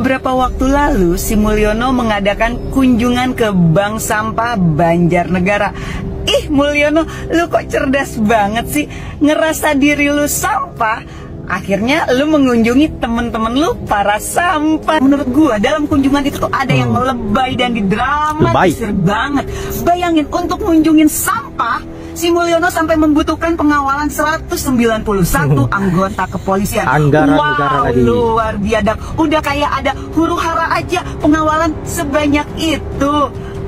Beberapa waktu lalu, Sri Mulyono mengadakan kunjungan ke Bank Sampah Banjarnegara. Ih, Mulyono, lu kok cerdas banget sih? Ngerasa diri lu sampah, akhirnya lu mengunjungi temen-temen lu para sampah. Menurut gua, dalam kunjungan itu tuh ada yang lebay dan didramatisir banget. Bayangin, untuk ngunjungin sampah, Sri Mulyono sampai membutuhkan pengawalan 191 anggota kepolisian. Anggaran negara lagi. Luar biadab. Udah kayak ada huru hara aja pengawalan sebanyak itu.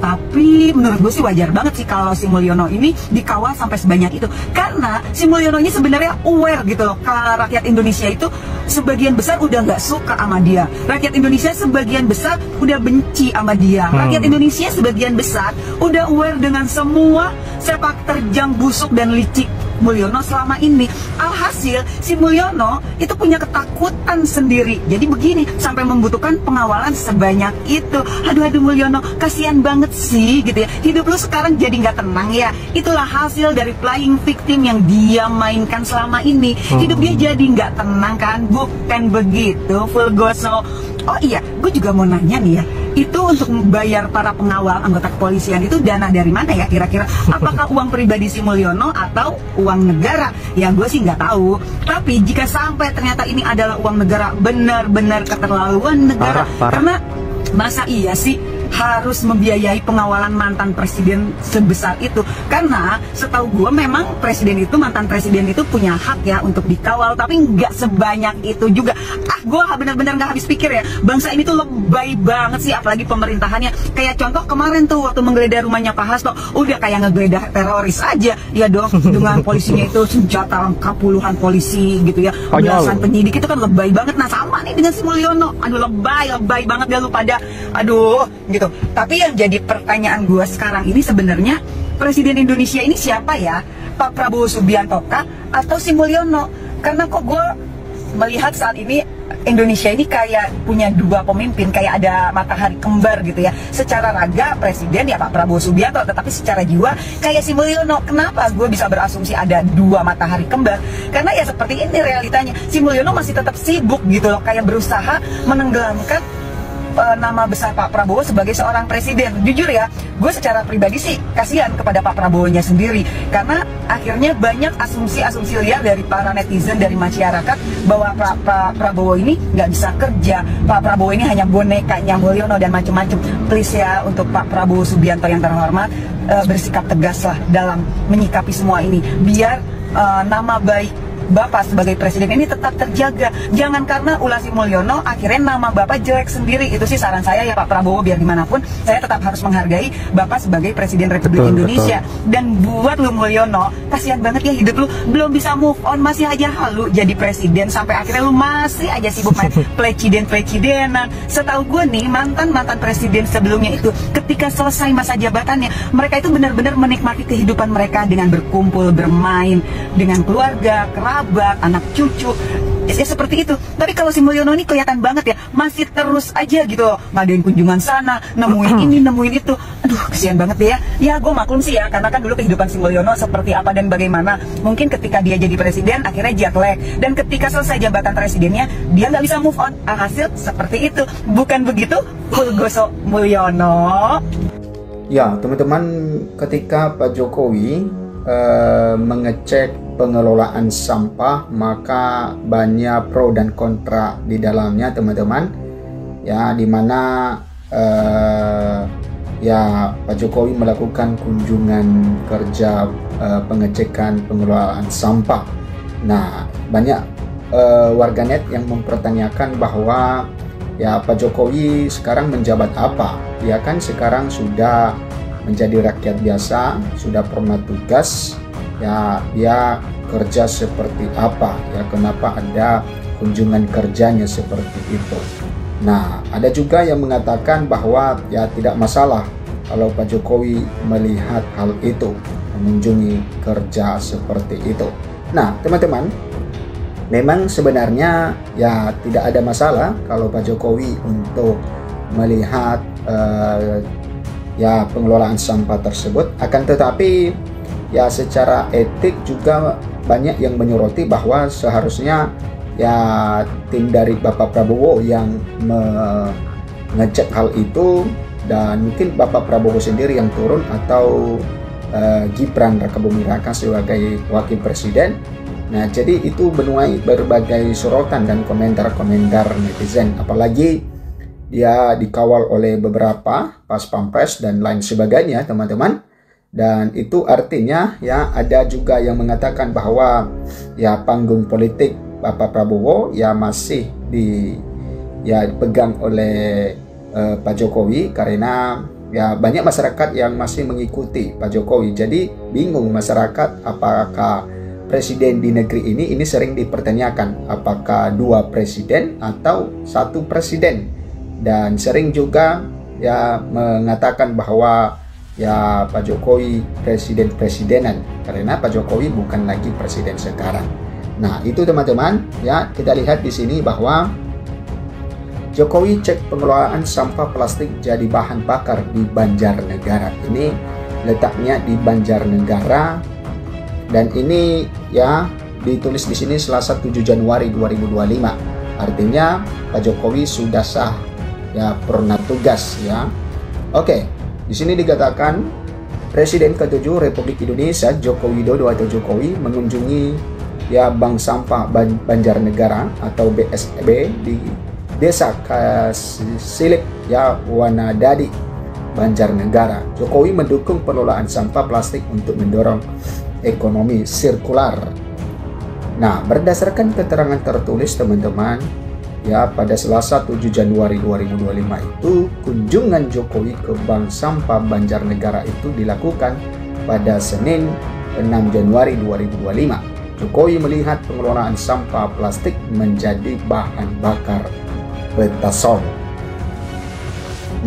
Tapi menurut gue sih wajar banget sih kalau Sri Mulyono ini dikawal sampai sebanyak itu. Karena Sri Mulyono ini sebenarnya aware gitu loh, kalau rakyat Indonesia itu sebagian besar udah nggak suka sama dia. Rakyat Indonesia sebagian besar udah benci sama dia. Rakyat Indonesia sebagian besar udah aware dengan semua sepak terjang busuk dan licik Mulyono selama ini. Alhasil si Mulyono itu punya ketakutan sendiri. Jadi begini, sampai membutuhkan pengawalan sebanyak itu. Aduh Mulyono, kasihan banget sih gitu ya. Hidup lu sekarang jadi nggak tenang ya. Itulah hasil dari playing victim yang dia mainkan selama ini. Hidup dia jadi nggak tenang kan? Bukan begitu, Fulgoso. Oh iya, gue juga mau nanya nih ya, itu untuk membayar para pengawal anggota kepolisian itu dana dari mana ya kira-kira? Apakah uang pribadi Sri Mulyono atau uang negara? Ya gue sih nggak tahu. Tapi jika sampai ternyata ini adalah uang negara, benar-benar keterlaluan negara. Parah. Karena masa iya sih harus membiayai pengawalan mantan presiden sebesar itu? Karena setahu gue memang presiden itu, mantan presiden itu punya hak ya untuk dikawal, tapi nggak sebanyak itu juga. Gue benar-benar nggak habis pikir ya, bangsa ini tuh lebay banget sih, apalagi pemerintahannya. Kayak contoh kemarin tuh waktu menggeledah rumahnya Pak Hasto, udah kayak ngegeledah teroris aja ya dong, dengan polisinya itu senjata lengkap, puluhan polisi gitu ya, belasan penyidik, itu kan lebay banget. Nah sama nih dengan Sri Mulyono, aduh lebay banget gak lu pada, aduh gitu. Tapi yang jadi pertanyaan gue sekarang ini sebenarnya, presiden Indonesia ini siapa ya? Pak Prabowo Subianto kah atau Sri Mulyono? Karena kok gue melihat saat ini Indonesia ini kayak punya dua pemimpin, kayak ada matahari kembar gitu ya. Secara raga presiden ya Pak Prabowo Subianto, tetapi secara jiwa kayak Sri Mulyono. Kenapa gue bisa berasumsi ada dua matahari kembar? Karena ya seperti ini realitanya, Sri Mulyono masih tetap sibuk gitu loh, kayak berusaha menenggelamkan nama besar Pak Prabowo sebagai seorang presiden. Jujur ya, gue secara pribadi sih kasihan kepada Pak Prabowo-nya sendiri, karena akhirnya banyak asumsi-asumsi liar dari para netizen, dari masyarakat, bahwa Pak Prabowo ini nggak bisa kerja, Pak Prabowo ini hanya bonekanya Mulyono dan macam-macam. Please ya, untuk Pak Prabowo Subianto yang terhormat, bersikap tegaslah dalam menyikapi semua ini, biar nama baik Bapak sebagai presiden ini tetap terjaga. Jangan karena ulah Sri Mulyono akhirnya nama Bapak jelek sendiri. Itu sih saran saya ya Pak Prabowo, biar gimana pun saya tetap harus menghargai Bapak sebagai presiden Republik Indonesia. Dan buat lu Mulyono, kasihan banget ya hidup lu belum bisa move on, masih aja halu jadi presiden, sampai akhirnya lu masih aja sibuk main presidenan. Setahu gue nih, mantan presiden sebelumnya itu ketika selesai masa jabatannya, mereka itu benar-benar menikmati kehidupan mereka dengan berkumpul, bermain dengan keluarga, kerabat, anak cucu, ya seperti itu. Tapi kalau Sri Mulyono ini kelihatan banget ya, masih terus aja gitu loh, ngadain kunjungan sana, nemuin ini, nemuin itu. Aduh, kasihan banget deh ya. Ya gue maklum sih ya, karena kan dulu kehidupan Sri Mulyono seperti apa dan bagaimana. Mungkin ketika dia jadi presiden akhirnya jet lag, dan ketika selesai jabatan presidennya dia nggak bisa move on. Alhasil seperti itu. Bukan begitu, Fulgoso Mulyono? Ya teman-teman, ketika Pak Jokowi mengecek pengelolaan sampah, maka banyak pro dan kontra di dalamnya teman-teman ya, dimana ya Pak Jokowi melakukan kunjungan kerja pengecekan pengelolaan sampah. Nah banyak warganet yang mempertanyakan bahwa ya Pak Jokowi sekarang menjabat apa, ya kan sekarang sudah menjadi rakyat biasa, sudah pernah tugas, ya dia kerja seperti apa, ya kenapa ada kunjungan kerjanya seperti itu. Nah ada juga yang mengatakan bahwa ya tidak masalah kalau Pak Jokowi melihat hal itu, mengunjungi kerja seperti itu. Nah teman-teman, memang sebenarnya ya tidak ada masalah kalau Pak Jokowi untuk melihat ya pengelolaan sampah tersebut. Akan tetapi ya secara etik juga banyak yang menyoroti bahwa seharusnya ya tim dari Bapak Prabowo yang mengecek hal itu, dan mungkin Bapak Prabowo sendiri yang turun atau Gibran Rakabuming Raka sebagai wakil presiden. Nah, jadi itu menuai berbagai sorotan dan komentar-komentar netizen, apalagi dia dikawal oleh beberapa pas pampres dan lain sebagainya, teman-teman. Dan itu artinya ya ada juga yang mengatakan bahwa ya panggung politik Bapak Prabowo ya masih dipegang oleh Pak Jokowi, karena ya banyak masyarakat yang masih mengikuti Pak Jokowi. Jadi bingung masyarakat, apakah presiden di negeri ini sering dipertanyakan apakah 2 presiden atau 1 presiden, dan sering juga ya mengatakan bahwa ya Pak Jokowi presiden-presidenan, karena Pak Jokowi bukan lagi presiden sekarang. Nah, itu teman-teman ya, kita lihat di sini bahwa Jokowi cek pengelolaan sampah plastik jadi bahan bakar di Banjarnegara. Ini letaknya di Banjarnegara, dan ini ya ditulis di sini Selasa 7 Januari 2025. Artinya Pak Jokowi sudah sah ya purna tugas ya. Oke, di sini dikatakan Presiden ke-7 Republik Indonesia Joko Widodo atau Jokowi mengunjungi ya Bank Sampah Banjarnegara atau BSB di Desa Kasilik ya Wanadadi, Banjarnegara. Jokowi mendukung pengelolaan sampah plastik untuk mendorong ekonomi sirkular. Nah, berdasarkan keterangan tertulis teman-teman ya, pada Selasa 7 Januari 2025 itu kunjungan Jokowi ke Bank Sampah Banjarnegara itu dilakukan pada Senin 6 Januari 2025. Jokowi melihat pengelolaan sampah plastik menjadi bahan bakar petasol.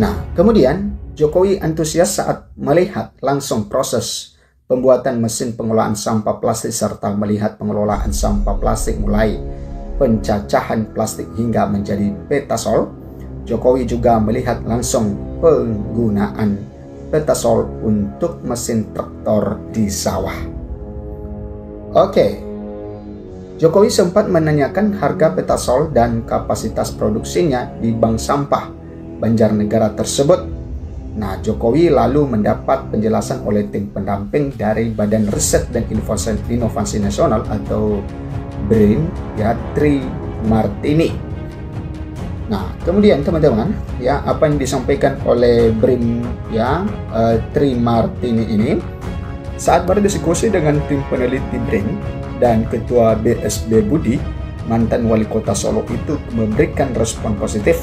Nah, kemudian Jokowi antusias saat melihat langsung proses pembuatan mesin pengelolaan sampah plastik serta melihat pengelolaan sampah plastik mulai pencacahan plastik hingga menjadi petasol. Jokowi juga melihat langsung penggunaan petasol untuk mesin traktor di sawah. Oke, Jokowi sempat menanyakan harga petasol dan kapasitas produksinya di bank sampah Banjarnegara tersebut. Nah, Jokowi lalu mendapat penjelasan oleh tim pendamping dari Badan Riset dan Inovasi Nasional atau BRIN ya, Tri Martini. Nah, kemudian teman-teman ya, apa yang disampaikan oleh BRIN ya, Tri Martini ini saat berdiskusi dengan tim peneliti BRIN dan Ketua BSB Budi, mantan Wali Kota Solo itu memberikan respon positif,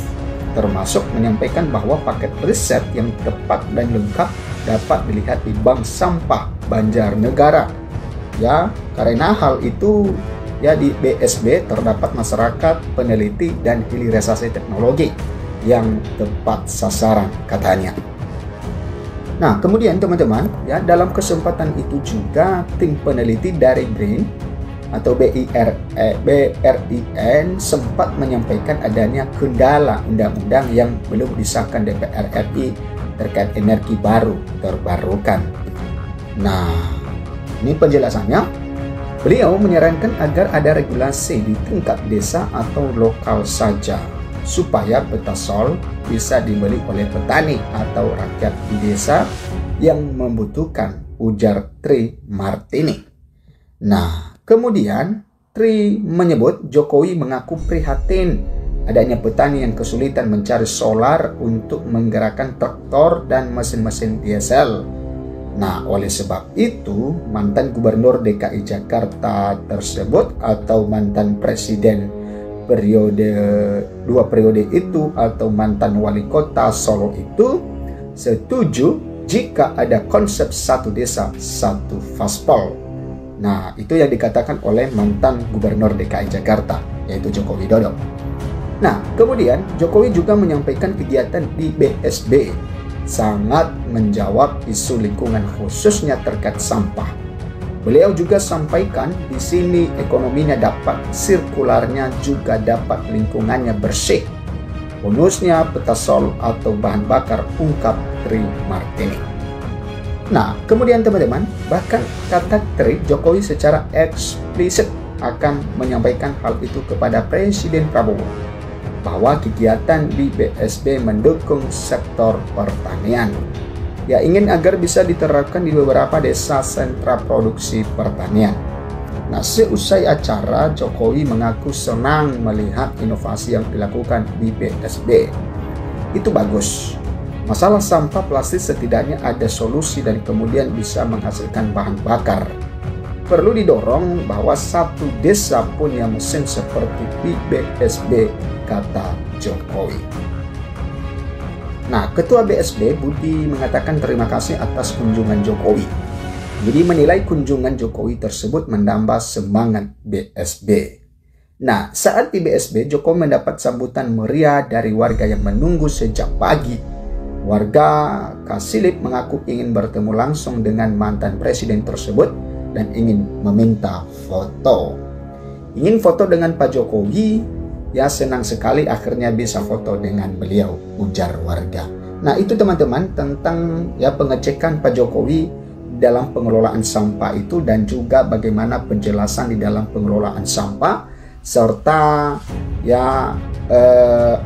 termasuk menyampaikan bahwa paket riset yang tepat dan lengkap dapat dilihat di Bank Sampah Banjarnegara. Ya, karena hal itu ya di BSB terdapat masyarakat, peneliti, dan hilirisasi teknologi yang tepat sasaran, katanya. Nah, kemudian teman-teman ya, dalam kesempatan itu juga tim peneliti dari BRIN atau BRIN sempat menyampaikan adanya kendala undang-undang yang belum disahkan DPR RI terkait energi baru terbarukan. Nah, ini penjelasannya. Beliau menyarankan agar ada regulasi di tingkat desa atau lokal saja, supaya petasol bisa dibeli oleh petani atau rakyat di desa yang membutuhkan, ujar Tri Martini. Nah, kemudian Tri menyebut Jokowi mengaku prihatin adanya petani yang kesulitan mencari solar untuk menggerakkan traktor dan mesin-mesin diesel. Nah, oleh sebab itu, mantan Gubernur DKI Jakarta tersebut atau mantan Presiden dua periode itu atau mantan Wali Kota Solo itu setuju jika ada konsep satu desa, satu Faspol. Nah, itu yang dikatakan oleh mantan Gubernur DKI Jakarta, yaitu Joko Widodo. Nah, kemudian Jokowi juga menyampaikan kegiatan di BSB sangat menjawab isu lingkungan khususnya terkait sampah. Beliau juga sampaikan di sini ekonominya dapat, sirkularnya juga dapat, lingkungannya bersih. Bonusnya petasol atau bahan bakar, ungkap Tri Martini. Nah, kemudian teman-teman, bahkan kata Tri, Jokowi secara eksplisit akan menyampaikan hal itu kepada Presiden Prabowo, bahwa kegiatan di BSB mendukung sektor pertanian. Ya, ingin agar bisa diterapkan di beberapa desa sentra produksi pertanian. Nah, seusai acara, Jokowi mengaku senang melihat inovasi yang dilakukan di BSB. Itu bagus. Masalah sampah plastik setidaknya ada solusi dan kemudian bisa menghasilkan bahan bakar. Perlu didorong bahwa satu desa punya mesin seperti di BSB, kata Jokowi. Nah, Ketua BSB Budi mengatakan terima kasih atas kunjungan Jokowi. Jadi menilai kunjungan Jokowi tersebut menambah semangat BSB. Nah, saat di BSB, Jokowi mendapat sambutan meriah dari warga yang menunggu sejak pagi. Warga Kasilip mengaku ingin bertemu langsung dengan mantan presiden tersebut dan ingin meminta foto. Ingin foto dengan Pak Jokowi, ya senang sekali akhirnya bisa foto dengan beliau, ujar warga. Nah, itu teman-teman tentang ya pengecekan Pak Jokowi dalam pengelolaan sampah itu dan juga bagaimana penjelasan di dalam pengelolaan sampah serta ya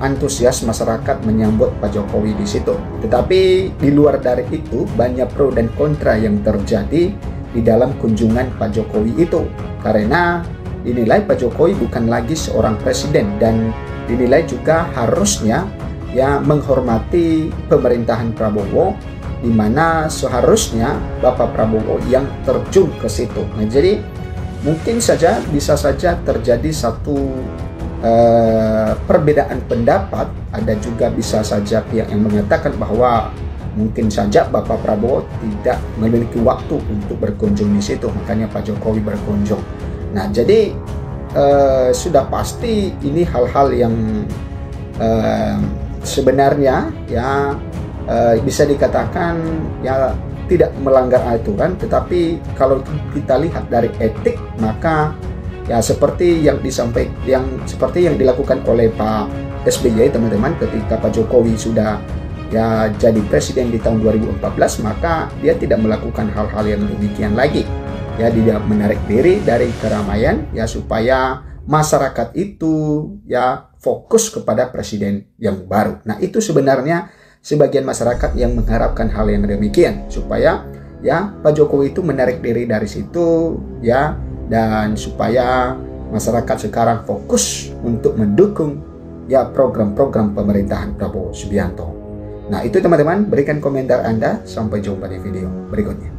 antusias masyarakat menyambut Pak Jokowi di situ. Tetapi di luar dari itu banyak pro dan kontra yang terjadi di dalam kunjungan Pak Jokowi itu, karena dinilai Pak Jokowi bukan lagi seorang presiden dan dinilai juga harusnya ya menghormati pemerintahan Prabowo, di mana seharusnya Bapak Prabowo yang terjun ke situ. Nah, jadi mungkin saja bisa saja terjadi satu perbedaan pendapat. Ada juga bisa saja pihak yang menyatakan bahwa mungkin saja Bapak Prabowo tidak memiliki waktu untuk berkunjung di situ, makanya Pak Jokowi berkunjung. Nah, jadi sudah pasti ini hal-hal yang sebenarnya ya bisa dikatakan ya tidak melanggar aturan, tetapi kalau kita lihat dari etik maka ya seperti yang dilakukan oleh Pak SBY teman-teman ketika Pak Jokowi sudah ya jadi presiden di tahun 2014, maka dia tidak melakukan hal-hal yang demikian lagi. Ya, dia menarik diri dari keramaian ya supaya masyarakat itu ya fokus kepada presiden yang baru. Nah, itu sebenarnya sebagian masyarakat yang mengharapkan hal yang demikian supaya ya Pak Jokowi itu menarik diri dari situ ya, dan supaya masyarakat sekarang fokus untuk mendukung ya program-program pemerintahan Prabowo Subianto. Nah, itu teman-teman, berikan komentar Anda. Sampai jumpa di video berikutnya.